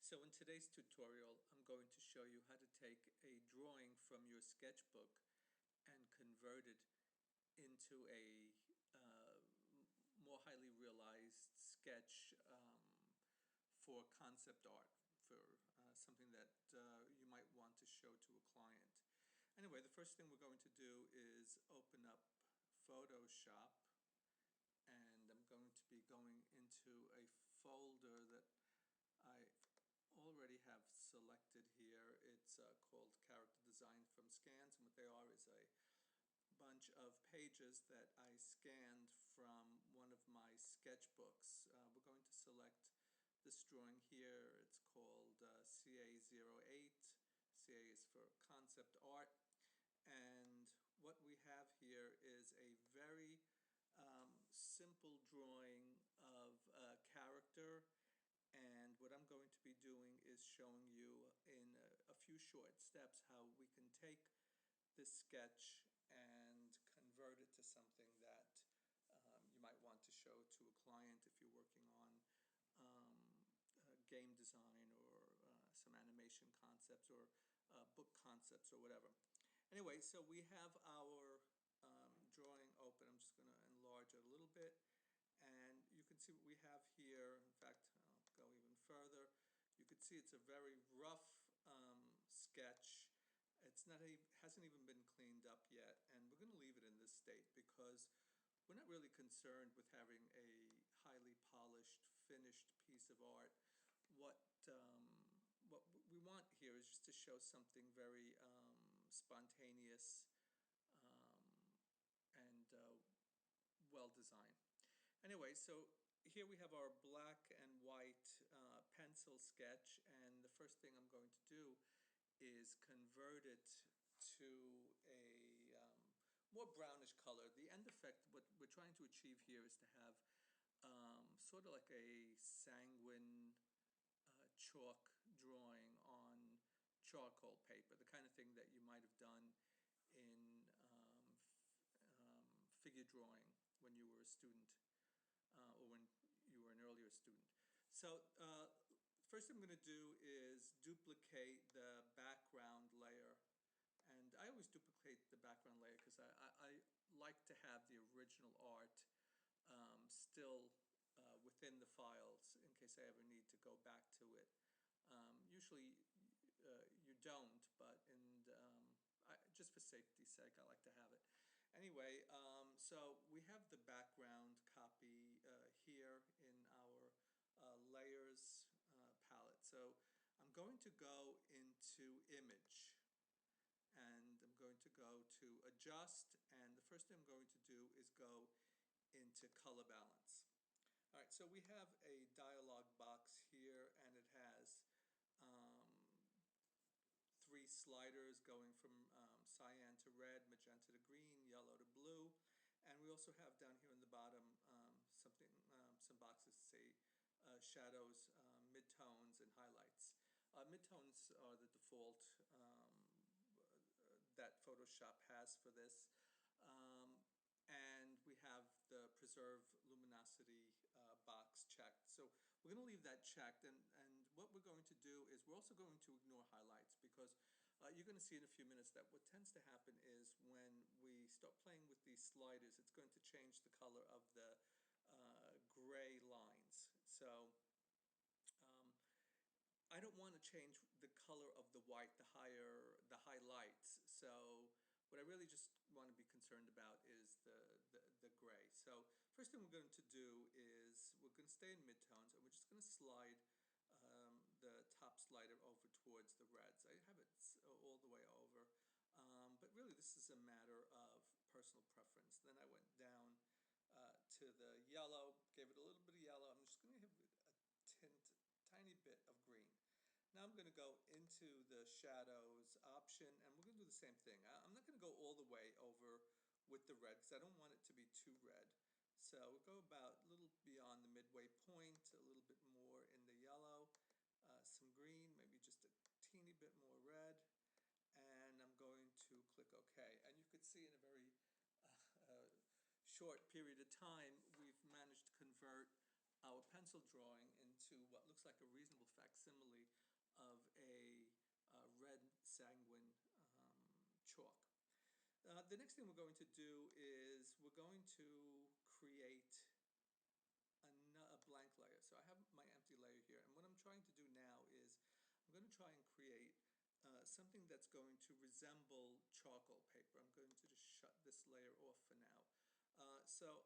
So in today's tutorial, I'm going to show you how to take a drawing from your sketchbook and convert it into a more highly realized sketch for concept art, for something that you might want to show to a client. Anyway, the first thing we're going to do is open up Photoshop, and I'm going to be going into a folder that I already have selected here. It's called Character Design from Scans, and what they are is a bunch of pages that I scanned from one of my sketchbooks. We're going to select this drawing here. It's called CA08. CA is for Concept Art, and what we have here is a very simple drawing of a character. And what I'm going to be doing is showing you in a few short steps how we can take this sketch and convert it to something that you might want to show to a client if you're working on game design or some animation concepts or book concepts or whatever. Anyway, so we have our drawing open. I'm just going to enlarge it a little bit. And you can see what we have here. In fact, I'll go even further. You can see it's a very rough sketch. It's not hasn't even been cleaned up yet, and we're going to leave it in this state because we're not really concerned with having a highly polished, finished piece of art. What we want here is just to show something very spontaneous and well designed. Anyway, so here we have our black and white pencil sketch, and the first thing I'm going to do is convert it to a more brownish color. The end effect, what we're trying to achieve here is to have sort of like a sanguine chalk drawing on charcoal paper, the kind of thing that you might have done in figure drawing when you were a student or when you were an earlier student. So first thing I'm going to do is duplicate the background layer. And I always duplicate the background layer because I like to have the original art still within the files in case I ever need to go back to it. Usually you don't, but just for safety's sake, I like to have it. Anyway, so we have the background copy here in our layers palette. So I'm going to go into image, and I'm going to go to adjust, and the first thing I'm going to do is go into color balance. All right, so we have a dialog box here, and it has three sliders going from cyan to red, magenta to green, yellow to blue, and we also have down here in the bottom some boxes say shadows, midtones, and highlights. Midtones are the default that Photoshop has for this. And we have the preserve luminosity box checked. So we're going to leave that checked, and what we're going to do is we're also going to ignore highlights because you're going to see in a few minutes that what tends to happen is when we start playing with these sliders, it's going to change the color of the gray lines. So I don't want to change the color of the white, the highlights. So what I really just want to be concerned about is the gray. So first thing we're going to do is we're going to stay in midtones, and we're just going to slide the top slider over towards the reds. I have it all the way over, but really this is a matter of personal preference. Then I went down to the yellow, gave it a little bit of yellow. I'm just going to give it a tiny bit of green. Now I'm going to go into the shadows option, and we're going to do the same thing. I'm not going to go all the way over with the red because I don't want it to be too red. So we'll go about a little beyond the midway point, a little bit more in the yellow, some green, maybe just a teeny bit more red, and I'm going to click OK. And you could see in a very short period of time we've managed to convert our pencil drawing into what looks like a reasonable facsimile of a red sanguine chalk. The next thing we're going to do is we're going to create a blank layer. So I have my empty layer here, and what I'm trying to do now is I'm going to try and create something that's going to resemble charcoal paper. I'm going to just shut this layer off for now. So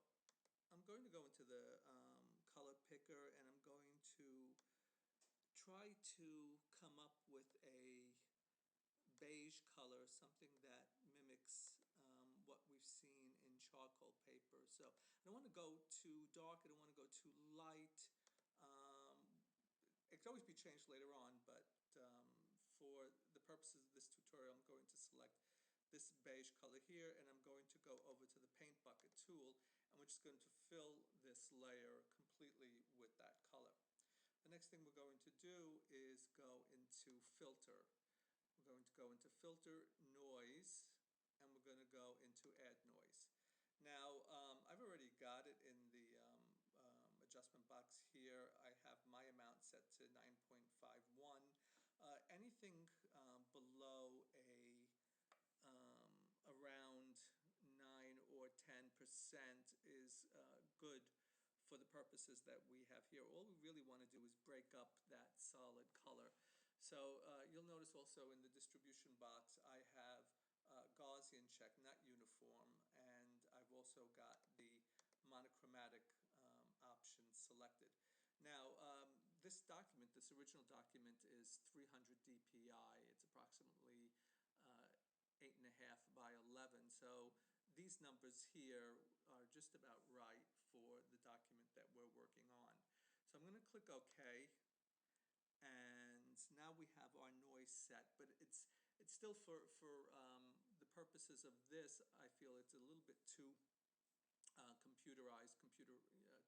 I'm going to go into the color picker, and I'm going to try to come up with a beige color, something that mimics what we've seen in charcoal paper. So I don't want to go too dark, I don't want to go too light. Um, it could always be changed later on, but for the purposes of this tutorial, I'm going to select this beige color here, and I'm going to go over to the paint bucket tool, and we're just going to fill this layer completely with that color. The next thing we're going to do is go into filter. We're going to go into filter noise, and we're going to go into add noise. Now, I've already got it in the adjustment box here. I have my amount set to 9.51. Anything below around 9 or 10% is good for the purposes that we have here. All we really want to do is break up that solid color. So you'll notice also in the distribution box I have Gaussian check, not uniform, and I've also got the monochromatic option selected. Now, this document, this original document, is 300 dpi. It's approximately 8.5 by 11. So these numbers here are just about right for the document that we're working on. So I'm going to click OK, and now we have our noise set, but it's still for the purposes of this, I feel it's a little bit too computerized,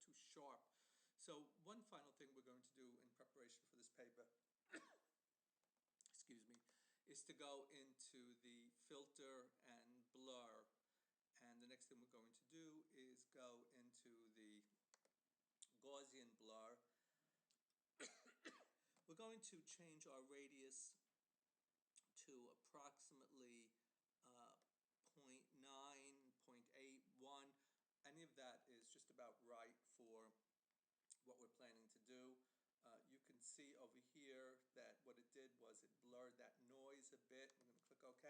too sharp. So one final thing we're going to do in preparation for this paper, excuse me, is to go into the filter and blur. And the next thing we're going to do is go into the Gaussian blur. We're going to change our radius to approximately 0.9, 0.81. Any of that is just about right for what we're planning to do. You can see over here that what it did was it blurred that noise a bit. I'm going to click OK.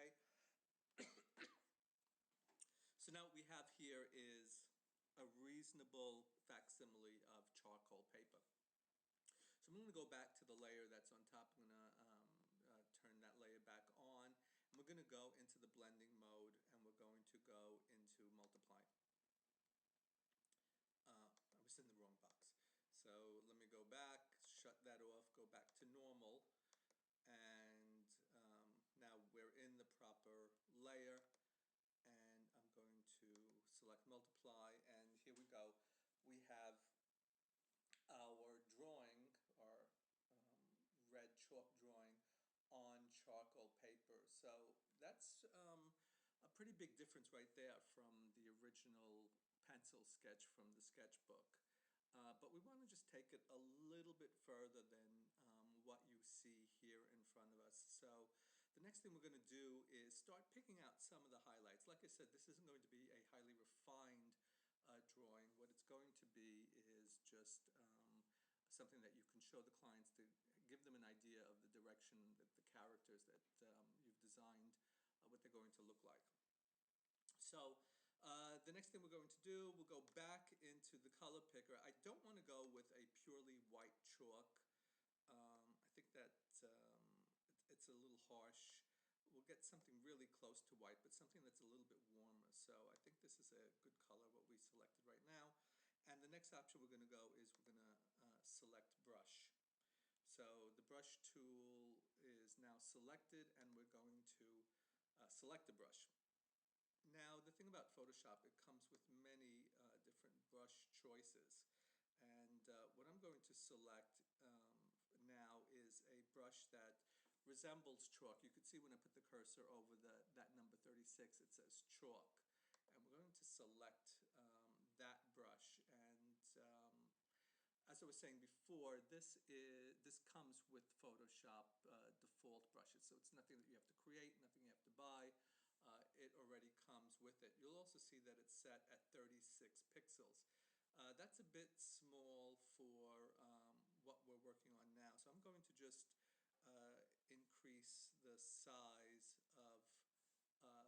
So now what we have here is a reasonable facsimile of charcoal paper. So I'm going to go back to the layer that's on top. I'm going to turn that layer back on, and we're going to go into the blending mode, and we're going to go into multiply. I was in the wrong box. So let me go back, shut that off, go back to normal, and now we're in the proper layer, and I'm going to select multiply, and here we go. We have our drawing, our red chalk drawing on charcoal paper. So that's a pretty big difference right there from the original pencil sketch from the sketchbook. But we want to just take it a little bit further than what you see here in front of us. So the next thing we're going to do is start picking out some of the highlights. Like I said, this isn't going to be a highly refined drawing. What it's going to be is just something that you can show the clients to give them an idea of the direction that the characters that you've designed, what they're going to look like. So the next thing we're going to do, we'll go back into the color picker. I don't want to go with a purely white chalk. I think that it's a little harsh. We'll get something really close to white, but something that's a little bit warmer. So I think this is a good color, what we selected right now. And the next option we're going to go is we're going to select brush. So the brush tool is now selected, and we're going to select the brush. Now, the thing about Photoshop, it comes with many different brush choices. And what I'm going to select now is a brush that resembles chalk. You can see when I put the cursor over that number 36, it says chalk. And we're going to select that brush. And as as I was saying before, this comes with Photoshop default brushes, so it's nothing that you have to create, nothing you have to buy. It already comes with it. You'll also see that it's set at 36 pixels. That's a bit small for what we're working on now, so I'm going to just increase the size of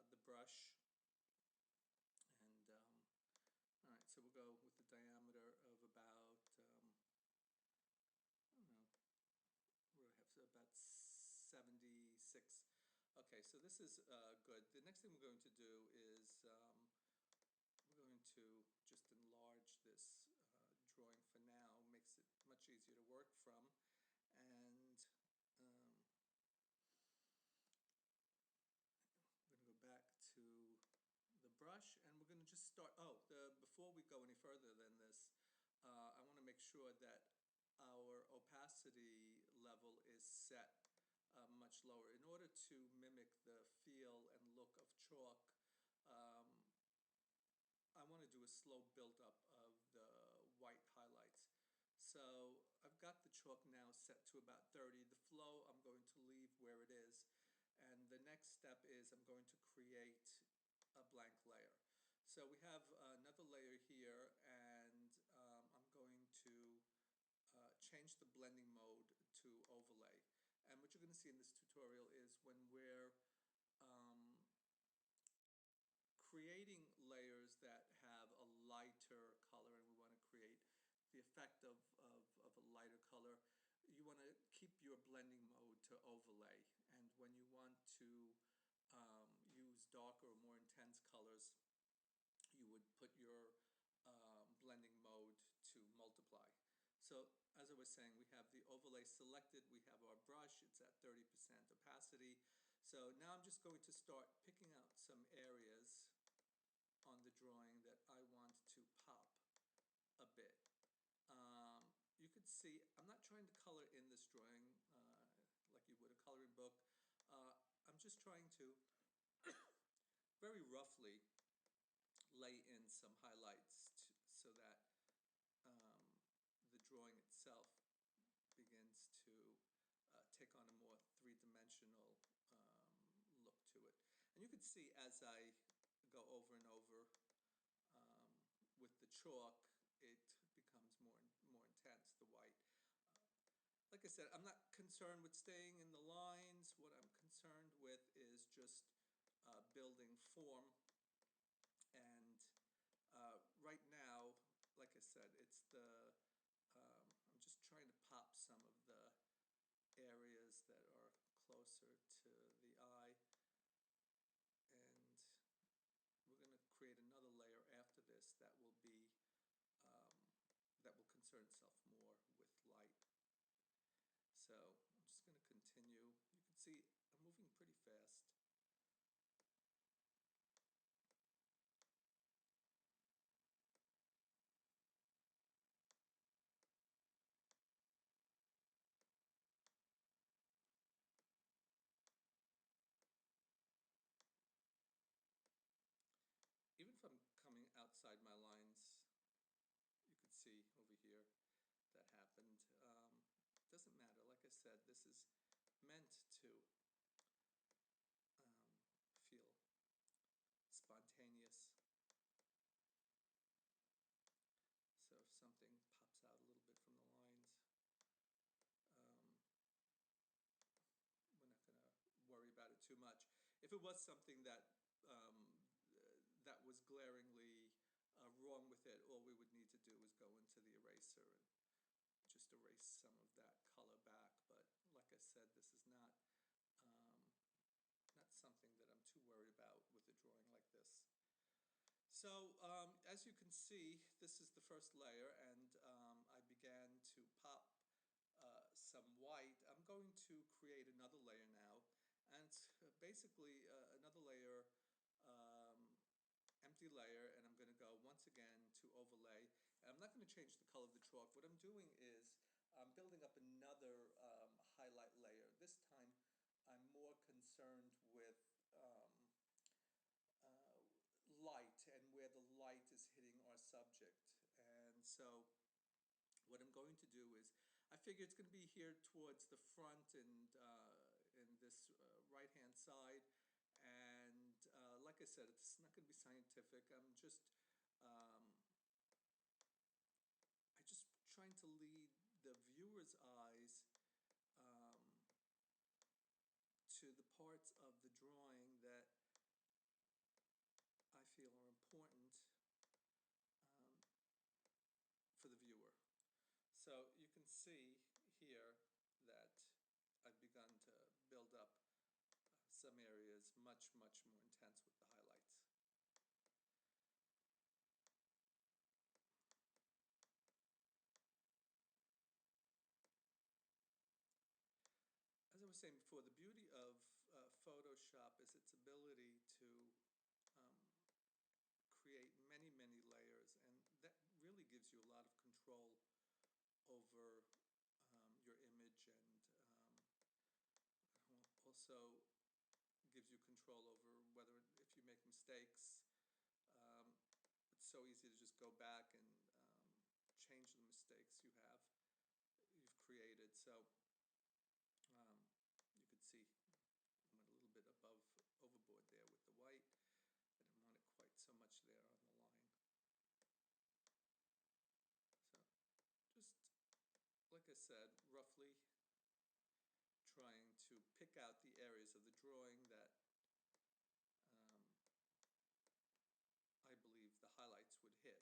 the brush, and all right, so we'll go with the diameter of about I don't know, we have about 76. Okay, so this is good. The next thing we're going to do is we're going to just enlarge this drawing for now. Makes it much easier to work from. And we're going to go back to the brush, and we're going to just start. Before we go any further than this, I want to make sure that our opacity level is set much lower. In order to mimic the feel and look of chalk, I want to do a slow build-up of the white highlights. So I've got the chalk now set to about 30. The flow I'm going to leave where it is. And the next step is I'm going to create a blank layer. So we have another layer here, and I'm going to change the blending mode to overlay. And what you're going to see in this tutorial is when we're creating layers that have a lighter color, and we want to create the effect of a lighter color, you want to keep your blending mode to overlay. And when you want to use darker or more intense colors, you would put your blending mode to multiply. So as I was saying, we have the overlay selected, we have our brush, it's at 30% opacity. So now I'm just going to start picking out some areas on the drawing that I want to pop a bit. You could see I'm not trying to color in this drawing like you would a coloring book. I'm just trying to very roughly lay in some highlights so that the drawing itself begins to take on a more three-dimensional look to it. And you can see as I go over and over with the chalk, it becomes more intense, the white. Like I said, I'm not concerned with staying in the lines. What I'm concerned with is just building form. And right now, like I said, it's I'm just trying to pop some of the areas that are closer to the eye. And we're going to create another layer after this that will be that will concern itself more with light. So I'm just going to continue. You can see I'm moving pretty fast. Even if I'm coming outside my lines, you could see over here that happened. Doesn't matter. Like I said, this is meant to feel spontaneous. So if something pops out a little bit from the lines, we're not going to worry about it too much. If it was something that that was glaringly wrong with it, all we would need to do is go into the eraser and just erase some of that color back. But like I said, this is not something that I'm too worried about with a drawing like this. So as you can see, this is the first layer, and I began to pop some white. I'm going to create another layer now, and it's basically another layer, empty layer, and I'm going to go once again to overlay. And I'm not going to change the color of the chalk. What I'm doing is I'm building up another highlight layer. This time I'm more concerned with light and where the light is hitting our subject. And so what I'm going to do is, I figure it's going to be here towards the front and in this right-hand side. And like I said, it's not going to be scientific. Um, I just trying to lead the viewer's eyes um, to the parts of the drawing that I feel are important um, for the viewer. So you can see here that I've begun to build up some areas much more intense with the highlights. As I was saying before, the beauty of Photoshop is its ability to um, create many layers, and that really gives you a lot of control over your image, and also gives you control over whether, if you make mistakes, um, it's so easy to just go back and change the mistakes you've created. So um, you could see I went a little bit overboard there with the white. I didn't want it quite so much there on the line. So just like I said, roughly trying to pick out the areas of the drawing that I believe the highlights would hit.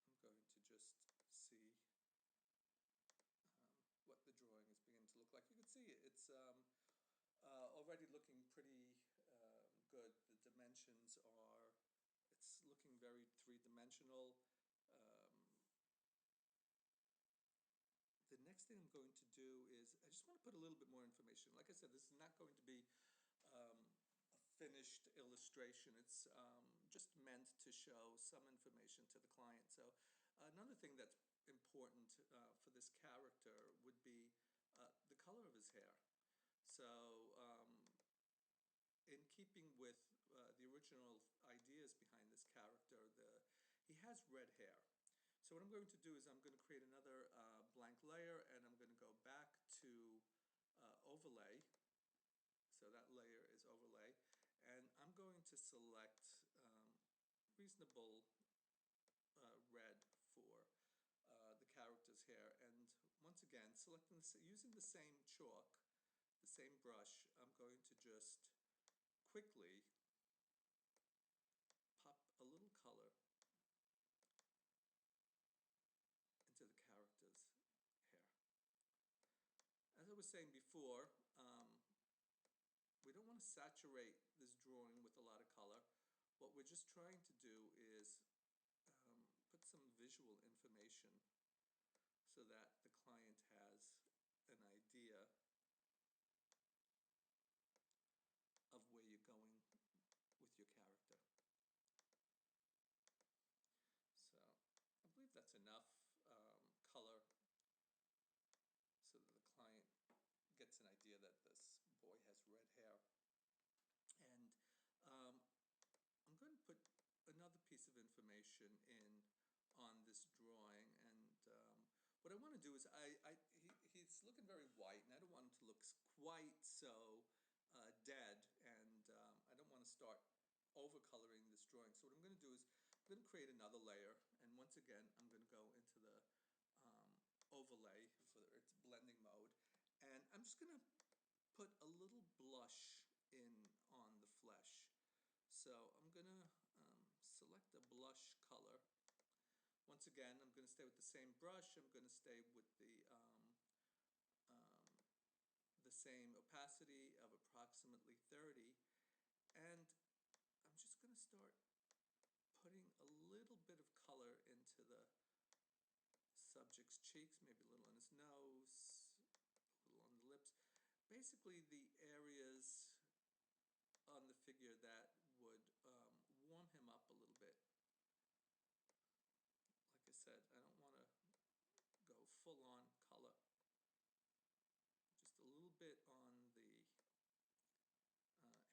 I'm going to just see what the drawing is beginning to look like. You can see it's already looking pretty good. The dimensions are, it's looking very three-dimensional. The next thing I'm going to do is, I just want to put a little bit more information. Like I said, this is not going to be a finished illustration. It's just meant to show some information to the client. So another thing that's important for this character would be the color of his hair. So in keeping with the original ideas behind this character, he has red hair. So what I'm going to do is I'm going to create another blank layer, and I'm going to go back to overlay. So that layer is overlay, and I'm going to select reasonable red for the character's hair, and once again using the same chalk, the same brush, I'm going to just quickly pop a little color into the character's hair. As I was saying before, we don't want to saturate this drawing with a lot of color. What we're just trying to do is put some visual information so that the client has an idea of where you're going with your character. So I believe that's enough color so that the client gets an idea that this boy has red hair. And I'm going to put another piece of information in on this drawing, and what I want to do is he's looking very white, and I don't want him to look quite so dead, and I don't want to start overcoloring this drawing. So what I'm going to do is I'm going to create another layer, and once again I'm going to go into the overlay for its blending mode, and I'm just going to put a little blush in on the flesh. So I'm going to select a blush color. Once again, I'm going to stay with the same brush. I'm going to stay with the same opacity of approximately 30. And I'm just going to start putting a little bit of color into the subject's cheeks, maybe a little on his nose, a little on the lips. Basically the areas on the figure that would warm him up a little bit. Like I said, I don't want to go full on color. Just a little bit on the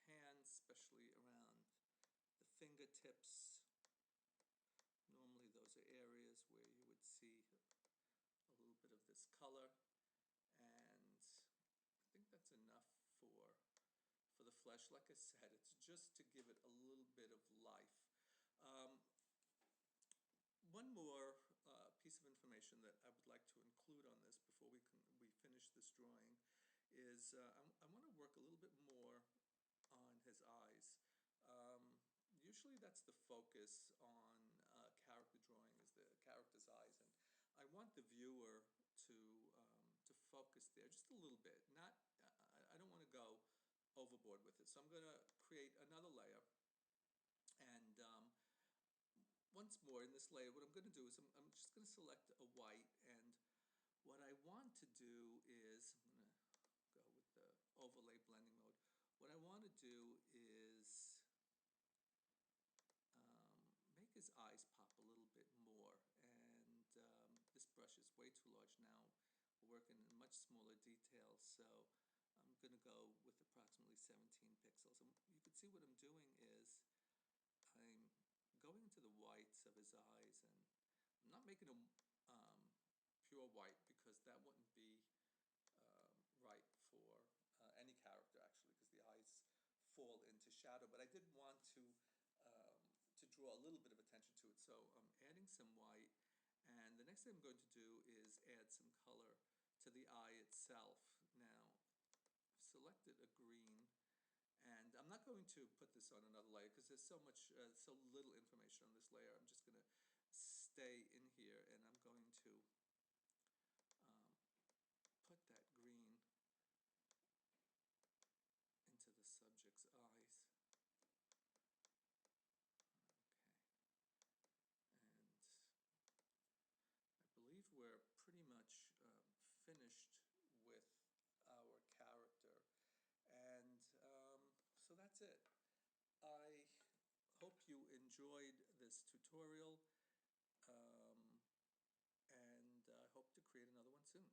hands, especially around the fingertips. this color, and I think that's enough for the flesh. Like I said, it's just to give it a little bit of life. Um, One more piece of information that I would like to include on this before we finish this drawing is I want to work a little bit more on his eyes. Um, Usually that's the focus on character drawing, is the character's eyes, and I want the viewer to focus there just a little bit. Not I don't want to go overboard with it, so I'm going to create another layer. And once more in this layer, what I'm going to do is I'm just going to select a white, and what I want to do is, I'm going to go with the overlay blending mode. What I want to do is make his eyes pop a little bit more, and this brush is way too large now. We're working in much smaller details, so I'm going to go with approximately 17 pixels. And you can see what I'm doing is I'm going into the whites of his eyes, and I'm not making them pure white because that wouldn't be right for any character, actually, because the eyes fall into shadow. But I did want to draw a little bit of attention to it, so I'm adding some white, and the next thing I'm going to do is add some color to the eye itself. Now, I've selected a green, and I'm not going to put this on another layer because there's so little information on this layer. I'm just going to stay in here, and I'm going to put that green into the subject's eyes. Okay, and I believe we're pretty much finished with our character, and so that's it. I hope you enjoyed this tutorial, and I hope to create another one soon.